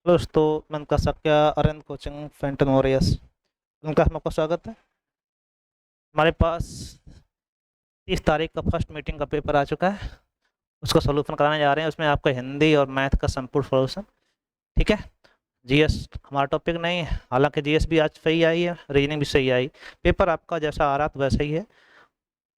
Hello दोस्तों, मैं उनका सक्या अरविंद कोचिंग फेंटन वॉरियर्स उनका हम आपका स्वागत है। हमारे पास 30 तारीख का फर्स्ट मीटिंग का पेपर आ चुका है। उसका सोल्यूशन कराने जा रहे हैं। उसमें आपका हिंदी और मैथ का संपूर्ण सोल्यूशन। ठीक है। जीएस हमारा टॉपिक नहीं है, हालांकि जीएस भी आज सही आई है, रीजनिंग भी सही आई। पेपर आपका जैसा आ रहा था वैसा ही है।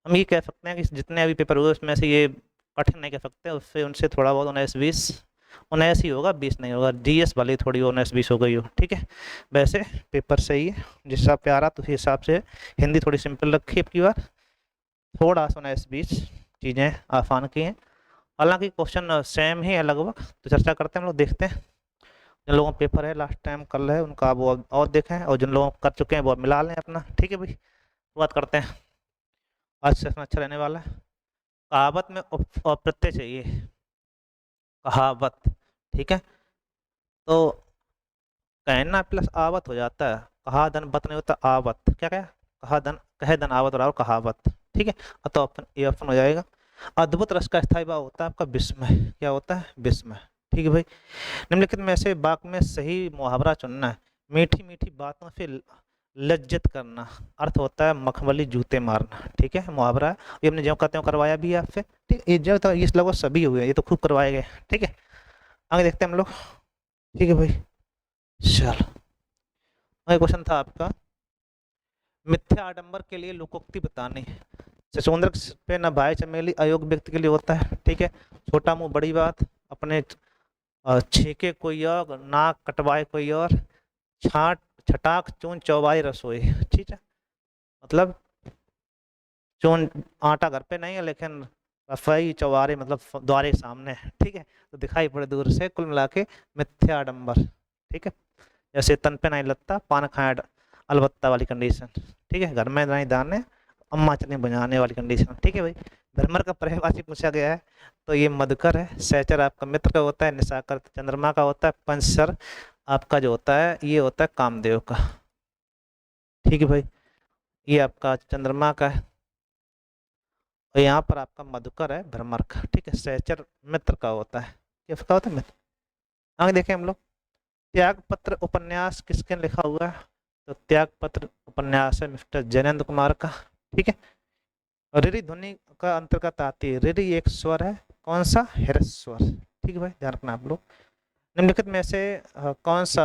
हम ये कह सकते हैं कि जितने अभी पेपर हुए उसमें से ये कठिन नहीं कह सकते, उससे उनसे थोड़ा बहुत 19-20 19 ही होगा, 20 नहीं होगा। जीएस वाली थोड़ी 19-20 हो गई हो। ठीक है। वैसे पेपर सही है, जिस हिसाब पे आ रहा तो उसी हिसाब से हिंदी थोड़ी सिंपल रखी अब की बार, थोड़ा सा 19-20 चीज़ें आसान की हैं। हालांकि क्वेश्चन सेम ही है लगभग। तो चर्चा करते हैं, हम लोग देखते हैं। जिन लोगों का पेपर है लास्ट टाइम कल है उनका वो और देखें, और जिन लोगों कर चुके हैं वो अब मिला लें अपना। ठीक है भाई, शुरुआत करते हैं। आज सेशन अच्छा रहने वाला है। कहावत में और प्रत्यय चाहिए। कहावत। ठीक है। तो कहना प्लस आवत हो जाता है। कहा धन बत नहीं होता, आवत। क्या क्या कहा धन, कहे धन आवत और कहावत। ठीक है। तो ऑप्शन ए ऑप्शन हो जाएगा। अद्भुत रस का स्थायी भाव होता है आपका विस्मय। क्या होता है? विस्मय। ठीक है भाई। निम्नलिखित में से वाक्य में सही मुहावरा चुनना है। मीठी मीठी बातों से लज्जित करना। अर्थ होता है मखमली जूते मारना। ठीक है, मुहावरा है। ये हमने ज्यों का त्यों करवाया भी है आपसे। ठीक है, ये जो था ये लगभग सभी हुए हैं, ये तो खूब करवाए गए। ठीक है, आगे देखते हैं हम लोग। ठीक है भाई, चलो। आगे क्वेश्चन था आपका, मिथ्या आडंबर के लिए लोकोक्ति बतानी है। सचमुंदर पे न भाई चमेली अयोग्य व्यक्ति के लिए होता है। ठीक है। छोटा मुंह बड़ी बात, अपने छेके कोई और, नाक कटवाए कोई और, छाट छटाक चून चौबाई रसोई। ठीक है, मतलब चून आटा घर पे नहीं है लेकिन रसोई चौबारे मतलब द्वारे सामने है। ठीक है, तो दिखाई पड़े दूर से। कुल मिला के मिथ्या आडंबर। ठीक है, जैसे तन पे नहीं लगता पान खाए अलबत्ता वाली कंडीशन। ठीक है, घर में नहीं दाने अम्मा चने बजाने वाली कंडीशन। ठीक है भाई। भ्रमर का पर्यायवाची पूछा गया है, तो ये मधुकर है। सहचर आपका मित्र का होता है, निशाकर चंद्रमा का होता है, पंचसर आपका जो होता है ये होता है कामदेव का। ठीक है भाई, ये आपका चंद्रमा का है, और यहाँ पर आपका मधुकर है भ्रमर का। ठीक है, सहचर मित्र का होता है। किसका होता है? मित्र। आगे देखें हम लोग, त्याग पत्र उपन्यास किसके लिखा हुआ है? तो त्याग पत्र उपन्यास है मिस्टर जैनेन्द्र कुमार का। ठीक है। रिरी ध्वनि का अंतर्गत आती है। रिरी एक स्वर है, कौन सा? ह्रस्व स्वर। ठीक है भाई, ध्यान रखना आप लोग। निम्नलिखित में से कौन सा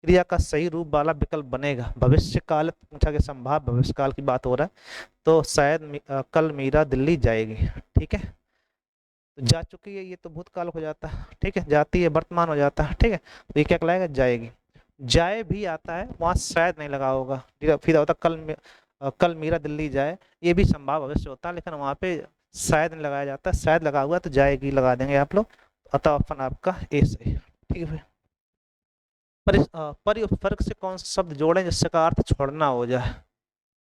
क्रिया का सही रूप वाला विकल्प बनेगा? भविष्य काल पूछा गया, संभाव्य भविष्य काल की बात हो रहा है। तो शायद कल मीरा दिल्ली जाएगी। ठीक है, तो जा चुकी है, ये तो भूतकाल हो जाता है। ठीक है, जाती है वर्तमान हो जाता है। ठीक है, तो ये क्या कहलाएगा? जाएगी। जाए भी आता है, वहां शायद नहीं लगा होगा। ठीक है, फिर होता कल मीरा दिल्ली जाए, ये भी संभाव भविष्य होता है, लेकिन वहां पे शायद नहीं लगाया जाता। शायद लगा हुआ तो जाएगी लगा देंगे आप लोग। अतः ऑप्शन आपका ए सही है। ठीक है भाई। परिवर्ग से कौन सा शब्द जोड़ें जिससे का अर्थ छोड़ना हो जाए?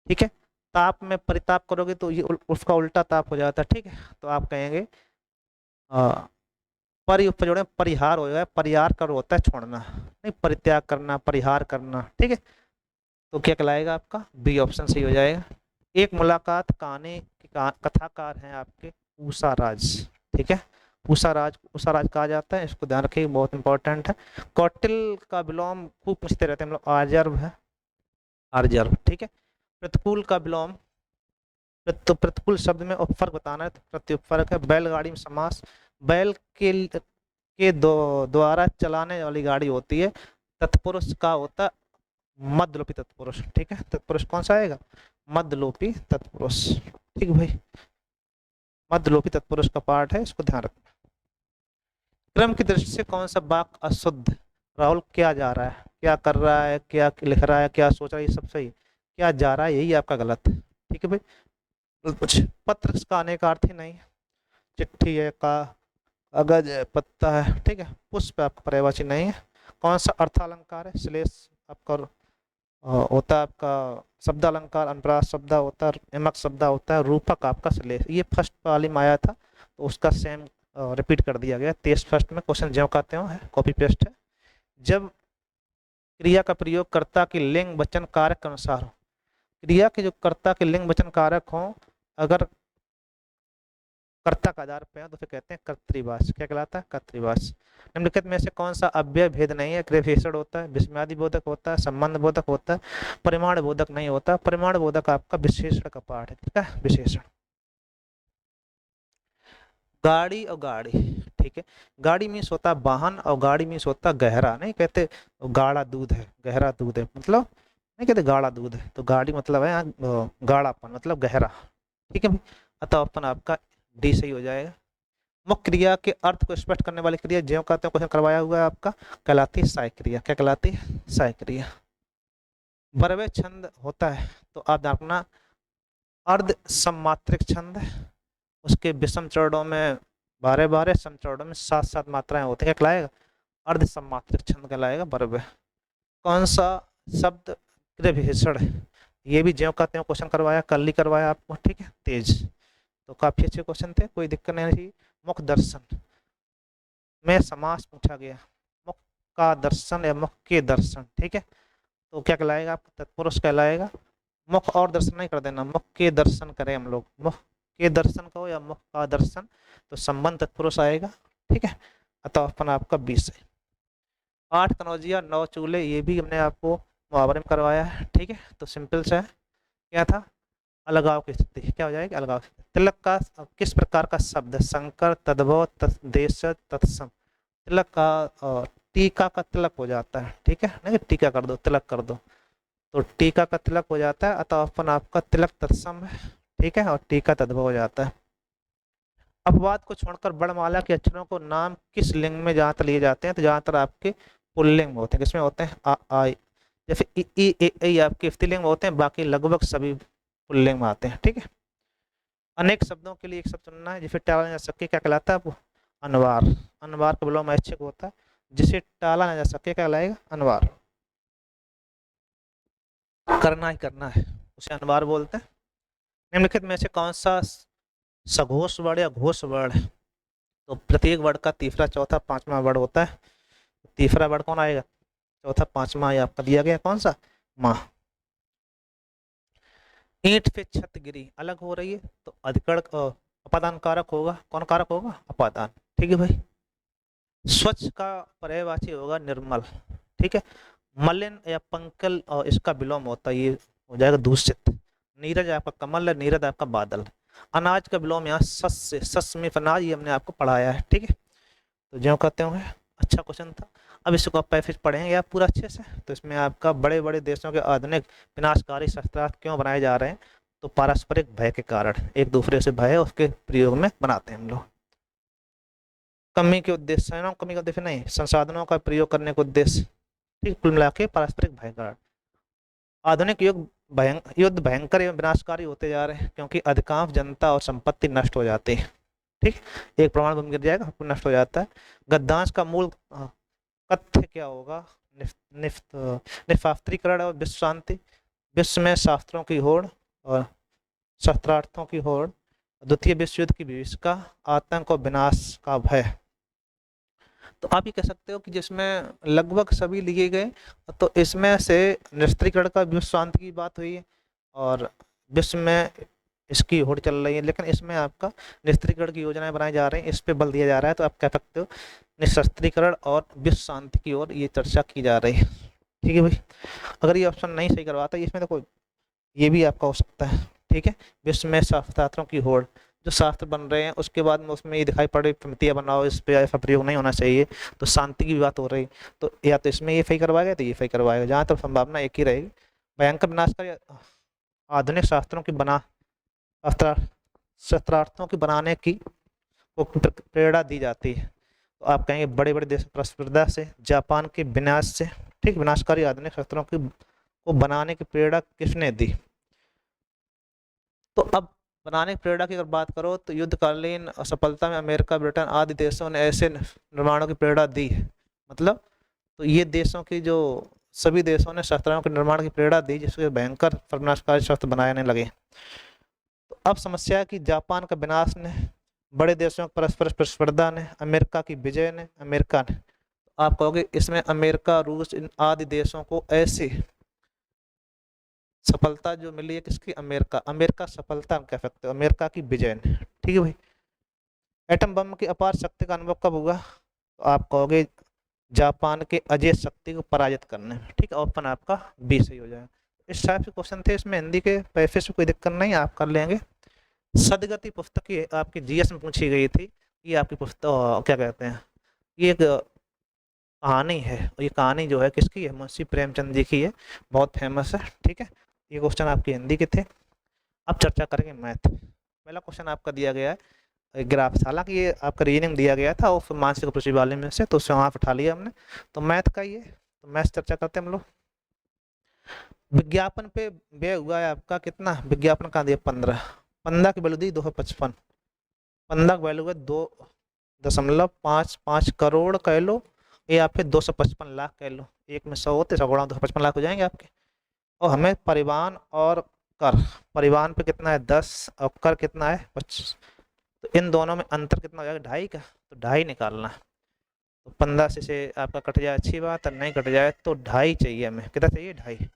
ठीक है, ताप में परिताप करोगे तो ये उसका उल्टा ताप हो जाता है। ठीक है, तो आप कहेंगे परि ऊपर जोड़े परिहार हो जाएगा। परिहार कर होता है छोड़ना, नहीं परित्याग करना, परिहार करना। ठीक है, तो क्या कहलाएगा आपका? बी ऑप्शन सही हो जाएगा। एक मुलाकात कहानी के कथाकार हैं आपके उषा राज। ठीक है, उषा राज कहा जाता है, इसको ध्यान रखिए, बहुत इंपॉर्टेंट है। कौटिल का विलोम खूब पूछते रहते हैं हम लोग, आर्यव है, आर्यव। ठीक है। प्रतिकूल का विलोम, तो प्रतिकूल शब्द में उपसर्ग बताना है, तो प्रत्युपसर्ग है। बैलगाड़ी में समास, बैल के द्वारा चलाने वाली गाड़ी होती है। तत्पुरुष का होता है मध्यलोपी तत्पुरुष। ठीक है, तत्पुरुष कौन सा आएगा? मध्यलोपी तत्पुरुष। ठीक है भाई, मध्यलोपी तत्पुरुष का पार्ट है, इसको ध्यान रखना। क्रम की दृष्टि से कौन सा वाक्य अशुद्ध? राहुल क्या जा रहा है, क्या कर रहा है, क्या लिख रहा है, क्या सोच रहा है, ये सब सही। क्या जा रहा है यही आपका गलत है। ठीक है भाई। कुछ पत्र का आने का अर्थ ही नहीं। चिट्ठी है, का कागज है, पत्ता है। ठीक है, पुष्प आपका पर्यायवाची नहीं है। कौन सा अर्थालंकार है? श्लेष आपका होता है आपका शब्द अलंकार, अनुप्रास शब्द होता है, यमक शब्द होता है, रूपक आपका श्लेष। ये फर्स्ट वाली में आया था तो उसका सेम रिपीट कर दिया गया। तेज फर्स्ट में क्वेश्चन ज्यों कहते हो है, कॉपी पेस्ट है। जब क्रिया का प्रयोग कर्ता की लिंग वचन कारक के अनुसार हो, क्रिया के जो कर्ता के लिंग वचन कारक हो, अगर कर्ता का आधार पे है तो फिर कहते हैं कर्तृवाच। क्या कहलाता है? कर्तृवाच। निम्नलिखित में से कौन सा अव्यय भेद नहीं है? क्रियाविशेषण होता है, विस्मयादि बोधक होता है, संबंध बोधक होता है, परिमाण बोधक नहीं होता। परिमाण बोधक आपका विशेषण का पाठ है। ठीक है, विशेषण। गाड़ी और गाड़ी, ठीक है, गाड़ी मीन्स होता है वाहन और गाड़ी मीन्स होता है गहरा। नहीं कहते गाढ़ा दूध है, गहरा दूध है, मतलब नहीं कहते गाढ़ा दूध है, तो गाड़ी मतलब है यहाँ गाढ़ापन, मतलब गहरा। ठीक है भाई, अतः अपन आपका डी सही हो जाएगा। मुख्य क्रिया के अर्थ को स्पष्ट करने वाली क्रिया ज्यों का त्यों क्वेश्चन करवाया हुआ है आपका, कहलाती है सहायक क्रिया। क्या कहलाती है? सहायक क्रिया। बरवे छंद होता है तो आप देखना अर्ध सम्मात्रिक छंद, उसके विषम चरणों में 12 सम चरणों में 7 मात्राएं होती है। क्या कहलाएगा? अर्ध सम्मात्रिक छंद कहलाएगा बरवे। कौन सा शब्द क्रिया विशेषण है? ये भी ज्यों का त्यों क्वेश्चन करवाया, कल ही करवाया आपको। ठीक है, तेज, तो काफी अच्छे क्वेश्चन थे, कोई दिक्कत नहीं थी। मुख दर्शन में समास पूछा गया, मुख का दर्शन या मुख के दर्शन। ठीक है, तो क्या कहलाएगा? आपका तत्पुरुष कहलाएगा। मुख और दर्शन नहीं कर देना, मुख के दर्शन करें हम लोग, मुख के दर्शन कहो या मुख का दर्शन, तो संबंध तत्पुरुष आएगा। ठीक है, अतः अपन आपका 20 है। 8 कनौजिया 9 चूल्हे, ये भी हमने आपको मुहावरे में करवाया है। ठीक है, तो सिंपल सा है, क्या था? अलगाव की स्थिति। क्या हो जाएगी? अलगाव की स्थिति। तिलक का किस प्रकार का शब्द? संकर, तद्भव, तद्देश, तत्सम। तिलक का टीका का तिलक हो जाता है। ठीक है, नहीं टीका कर दो, तिलक कर दो, तो टीका का तिलक हो जाता है, अतः अपन आपका तिलक तत्सम है। ठीक है, और टीका तद्भव हो जाता है। अपवाद को छोड़कर वर्णमाला के अक्षरों को नाम किस लिंग में ज्यादातर लिए जाते हैं? तो ज्यादातर आपके पुल्लिंग में होते हैं। किसमें होते हैं? आ, आई। जैसे ई ई ए ए आपके स्त्रीलिंग में होते हैं, बाकी लगभग सभी पुल्लिंग में आते हैं। ठीक है, अनेक शब्दों के लिए एक शब्द चुनना है जिसे टाला नहीं जा सके, क्या कहलाता है? वो अनवार। अनवार का विलोम ऐच्छिक होता है, जिसे टाला नहीं जा सके क्या कहलाएगा? अनवार। करना ही करना है उसे अनवार बोलते हैं। निम्नलिखित में से कौन सा सघोष वर्ण या घोष वर्ण है? तो प्रत्येक वर्ण का तीसरा, चौथा, पांचवा वर्ण होता है। तीसरा वर्ण कौन आएगा? चौथा, पांचवा, ये आपका दिया गया कौन सा? माँ। ईंट पे छत गिरी अलग हो रही है तो अधिकरण अपादान कारक होगा। कौन कारक होगा? अपादान। ठीक है भाई। स्वच्छ का पर्यायवाची होगा निर्मल। ठीक है, मलिन या पंकल और इसका विलोम होता है, ये हो जाएगा दूषित। नीरज आपका कमल है, नीरज आपका बादल। अनाज का विलोम यहाँ सस से, सस में अनाज, ये हमने आपको पढ़ाया है। ठीक है, तो ज्यों कहते हो है, अच्छा क्वेश्चन था। अब इसको आप पैसेज पढ़ेंगे आप पूरा अच्छे से, तो इसमें आपका बड़े बड़े देशों के आधुनिक विनाशकारी शस्त्रास्त्र क्यों बनाए जा रहे हैं? तो पारस्परिक भय के कारण, एक दूसरे से भय उसके प्रयोग में बनाते हैं हम लोग। कमी के उद्देश्य, सेनाओं कमी का उद्देश्य नहीं, संसाधनों का प्रयोग करने का उद्देश्य। ठीक, कुल मिला के पारस्परिक भय कारण। आधुनिक युद्ध भयंकर एवं विनाशकारी होते जा रहे हैं क्योंकि अधिकांश जनता और संपत्ति नष्ट हो जाती है। ठीक, एक परमाणु बम गिर जाएगा, नष्ट हो जाता है। गद्दांश का मूल कथ्य क्या होगा? निशास्त्रीकरण और विश्व शांति। विश्व में शास्त्रों की होड़ और शस्त्रार्थों की होड़। द्वितीय विश्व युद्ध की भीषिका, आतंक और विनाश का भय। तो आप ये कह सकते हो कि जिसमें लगभग सभी लिए गए, तो इसमें से निरस्त्रीकरण का, विश्व शांति की बात हुई है और विश्व में इसकी होड़ चल रही है, लेकिन इसमें आपका निरस्त्रीकरण की योजनाएं बनाई जा रही हैं, इस पे बल दिया जा रहा है। तो आप कह सकते हो निशस्त्रीकरण और विश्व शांति की ओर ये चर्चा की जा रही है। ठीक है भाई, अगर ये ऑप्शन नहीं सही करवाता इसमें, तो ये भी आपका हो सकता है। ठीक है, विश्व में शास्त्रों की होड़, जो शास्त्र बन रहे हैं उसके बाद में उसमें ये दिखाई पड़ रही प्रमितियाँ बनाओ, इस पे ऐसा प्रयोग नहीं होना चाहिए, तो शांति की भी बात हो रही, तो या तो इसमें ये सही करवाएगा तो ये सही करवाएगा, जहाँ तक संभावना एक ही रहेगी। भयंकर विनाशकारी आधुनिक शास्त्रों की बना शस्त्रार्थों की बनाने की को प्रेरणा दी जाती है। तो आप कहेंगे बड़े बड़े देश प्रतिस्पर्धा से, जापान के विनाश से। ठीक, विनाशकारी आधुनिक शस्त्रों की को बनाने की प्रेरणा किसने दी? तो अब बनाने की प्रेरणा की अगर बात करो तो युद्धकालीन असफलता में अमेरिका, ब्रिटेन आदि देशों ने ऐसे निर्माणों की प्रेरणा दी है। मतलब तो ये देशों की जो सभी देशों ने शस्त्रों के निर्माण की प्रेरणा दी, जिससे भयंकर विनाशकारी शस्त्र बनाने लगे। तो अब समस्या है कि जापान का विनाश ने, बड़े देशों की परस्पर प्रतिस्पर्धा ने, अमेरिका की विजय ने, अमेरिका ने, आप कहोगे इसमें अमेरिका, रूस, इन आदि देशों को ऐसी सफलता जो मिली है किसकी? अमेरिका। अमेरिका सफलता हम कह सकते हो, अमेरिका की विजय ने। ठीक है भाई, एटम बम की अपार शक्ति का अनुभव कब हुआ? तो आप कहोगे जापान के अजेय शक्ति को पराजित करने में। ठीक है, ऑप्शन आपका बी सही हो जाएगा। इस टाइप के क्वेश्चन थे, इसमें हिंदी के पैसे से कोई दिक्कत नहीं, आप कर लेंगे। सदगति पुस्तक ये आपकी जीएस में पूछी गई थी। ये आपकी पुस्तक क्या कहते हैं, ये एक कहानी है। ये कहानी जो है किसकी है? मुंशी प्रेमचंद जी की है, बहुत फेमस है। ठीक है, ये क्वेश्चन आपके हिंदी के थे। अब चर्चा करेंगे मैथ। पहला क्वेश्चन आपका दिया गया है ग्राफ, हालांकि ये आपका रीजनिंग दिया गया था और मानसिक रुचि वाले में से, तो उससे वहाँ उठा लिया हमने। तो मैथ का ये, तो मैथ चर्चा करते हैं हम लोग। विज्ञापन पे व्यय हुआ है आपका कितना? विज्ञापन का दिया 15, 15 की वैल्यू दी 255, 15 की वैल्यू है 2.55 करोड़ कह लो, या फिर 255 लाख कह लो। एक में 100 होते, 100 गुणा 255 लाख हो जाएंगे आपके। और हमें परिवहन और कर, परिवहन पे कितना है 10 और कर कितना है 25, तो इन दोनों में अंतर कितना हो जाएगा? 2.5 का, तो 2.5 निकालना है। तो 15 से आपका कट जाए, अच्छी बात है, नहीं कट जाए तो 2.5 चाहिए हमें। कितना चाहिए? 2.5।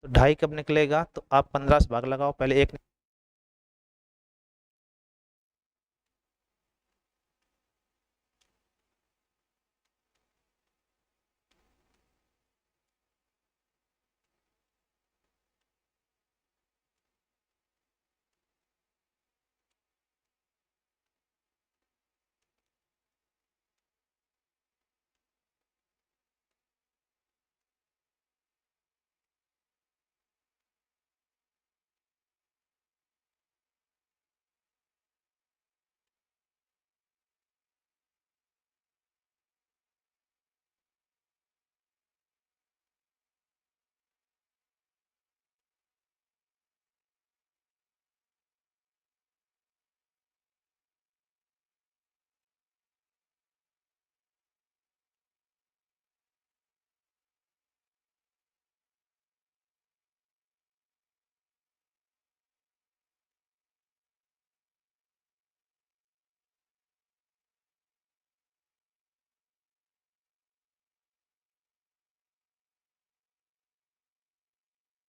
तो 2.5 कब निकलेगा? तो आप 15 से भाग लगाओ, पहले एक